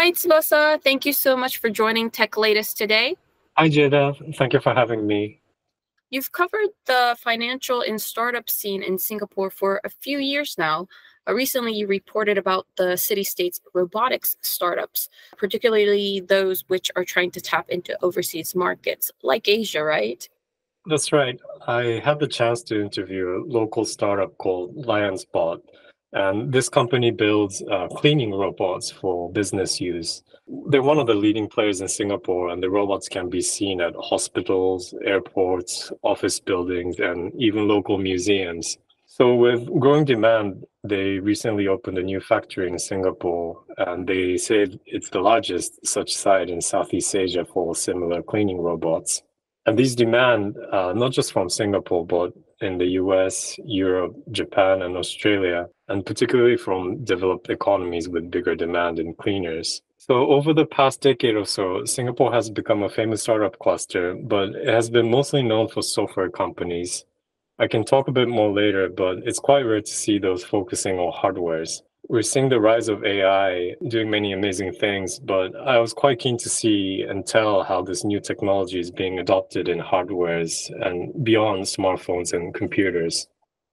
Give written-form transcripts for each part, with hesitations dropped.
Hi, Tsubasa. Thank you so much for joining Tech Latest today. Hi, Jada. Thank you for having me. You've covered the financial and startup scene in Singapore for a few years now. Recently, you reported about the city-state's robotics startups, particularly those which are trying to tap into overseas markets, like Asia, right? That's right. I had the chance to interview a local startup called LionSpot, and this company builds cleaning robots for business use. They're one of the leading players in Singapore, and the robots can be seen at hospitals, airports, office buildings, and even local museums. So, with growing demand, they recently opened a new factory in Singapore, and they say it's the largest such site in Southeast Asia for similar cleaning robots. And these demand not just from Singapore, but in the US, Europe, Japan, and Australia, and particularly from developed economies with bigger demand in cleaners. So, over the past decade or so, Singapore has become a famous startup cluster, but it has been mostly known for software companies. I can talk a bit more later, but it's quite rare to see those focusing on hardwares. We're seeing the rise of AI doing many amazing things, but I was quite keen to see and tell how this new technology is being adopted in hardwares and beyond smartphones and computers.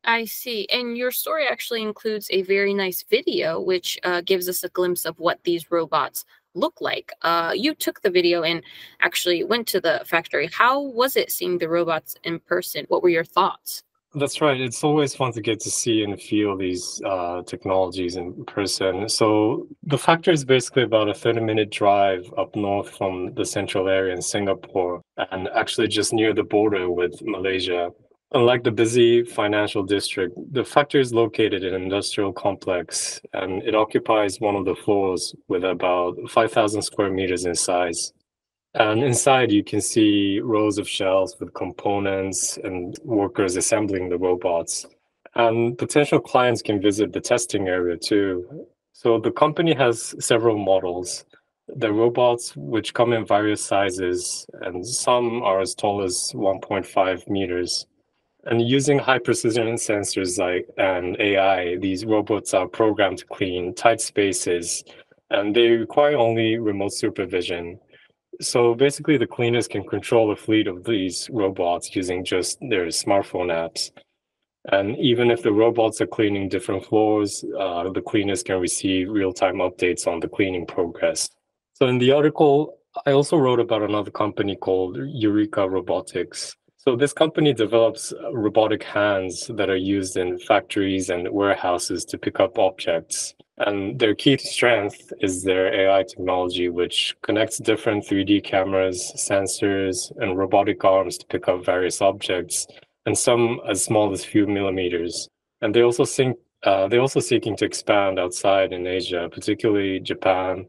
I see. And your story actually includes a very nice video, which gives us a glimpse of what these robots look like. You took the video and actually went to the factory. How was it seeing the robots in person? What were your thoughts? That's right. It's always fun to get to see and feel these technologies in person. So the factory is basically about a 30-minute drive up north from the central area in Singapore and actually just near the border with Malaysia. Unlike the busy financial district, the factory is located in an industrial complex and it occupies one of the floors with about 5,000 square meters in size. And inside, you can see rows of shelves with components and workers assembling the robots. And potential clients can visit the testing area too. So the company has several models. The robots, which come in various sizes, and some are as tall as 1.5 meters. And using high precision sensors like and AI, these robots are programmed to clean tight spaces, and they require only remote supervision. So basically, the cleaners can control a fleet of these robots using just their smartphone apps. And even if the robots are cleaning different floors, the cleaners can receive real-time updates on the cleaning progress. So in the article, I also wrote about another company called Eureka Robotics. So this company develops robotic hands that are used in factories and warehouses to pick up objects. And their key strength is their AI technology, which connects different 3D cameras, sensors, and robotic arms to pick up various objects, and some as small as few millimeters. And they're also seeking to expand outside in Asia, particularly Japan.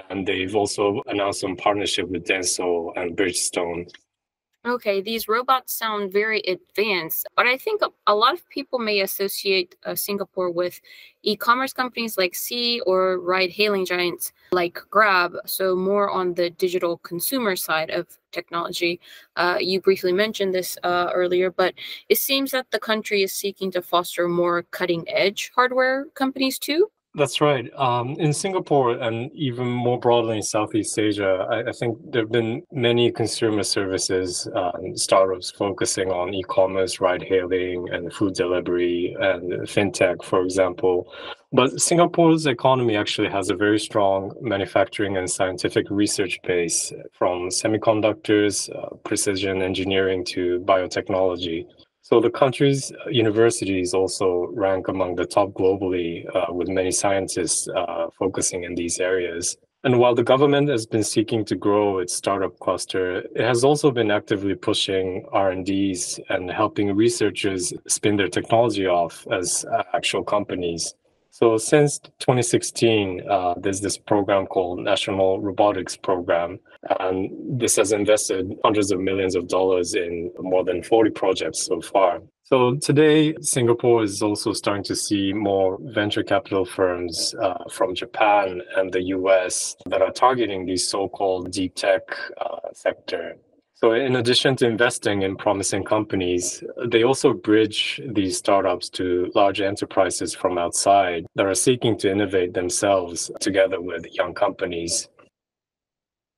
And they've also announced some partnership with Denso and Bridgestone. Okay, these robots sound very advanced, but I think a lot of people may associate Singapore with e-commerce companies like Sea or ride-hailing giants like Grab, so more on the digital consumer side of technology. You briefly mentioned this earlier, but it seems that the country is seeking to foster more cutting-edge hardware companies too. That's right. In Singapore and even more broadly in Southeast Asia, I think there have been many consumer services startups focusing on e-commerce, ride-hailing, and food delivery and fintech, for example. But Singapore's economy actually has a very strong manufacturing and scientific research base, from semiconductors, precision engineering to biotechnology. So the country's universities also rank among the top globally, with many scientists focusing in these areas. And while the government has been seeking to grow its startup cluster, it has also been actively pushing R&Ds and helping researchers spin their technology off as actual companies. So since 2016, there's this program called National Robotics Program, and this has invested hundreds of millions of dollars in more than 40 projects so far. So today, Singapore is also starting to see more venture capital firms from Japan and the US that are targeting the so-called deep tech sector. So, in addition to investing in promising companies, they also bridge these startups to large enterprises from outside that are seeking to innovate themselves together with young companies.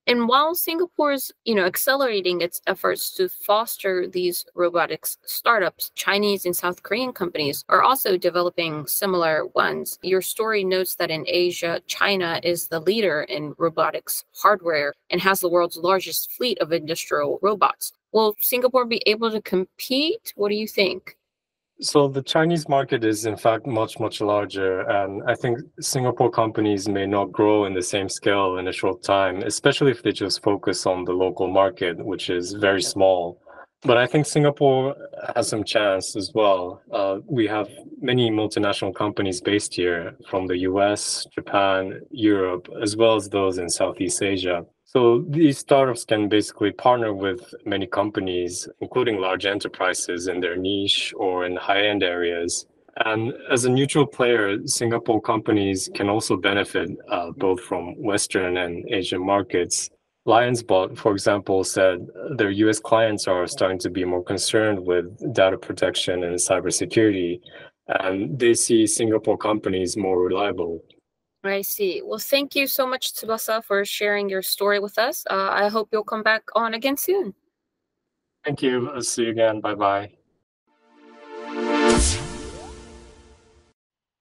And while Singapore is, accelerating its efforts to foster these robotics startups, Chinese and South Korean companies are also developing similar ones. Your story notes that in Asia, China is the leader in robotics hardware and has the world's largest fleet of industrial robots. Will Singapore be able to compete? What do you think? So the Chinese market is in fact much, much larger. And I think Singapore companies may not grow in the same scale in a short time, especially if they just focus on the local market, which is very small. But I think Singapore has some chance as well. We have many multinational companies based here from the US, Japan, Europe, as well as those in Southeast Asia. So these startups can basically partner with many companies, including large enterprises in their niche or in high-end areas. And as a neutral player, Singapore companies can also benefit both from Western and Asian markets. Lionsbot, for example, said their US clients are starting to be more concerned with data protection and cybersecurity, and they see Singapore companies more reliable. I see. Well, thank you so much, Tsubasa, for sharing your story with us. I hope you'll come back on again soon. Thank you. I'll see you again. Bye bye.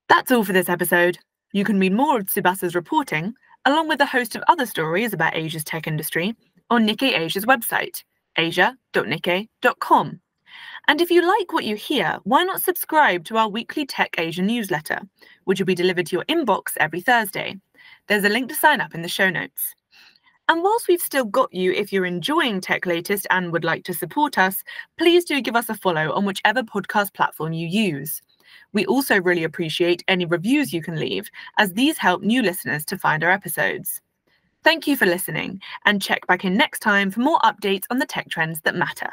That's all for this episode. You can read more of Tsubasa's reporting, along with a host of other stories about Asia's tech industry, on Nikkei Asia's website, asia.nikkei.com. And if you like what you hear, why not subscribe to our weekly Tech Asia newsletter, which will be delivered to your inbox every Thursday. There's a link to sign up in the show notes. And whilst we've still got you, if you're enjoying Tech Latest and would like to support us, please do give us a follow on whichever podcast platform you use. We also really appreciate any reviews you can leave, as these help new listeners to find our episodes. Thank you for listening, and check back in next time for more updates on the tech trends that matter.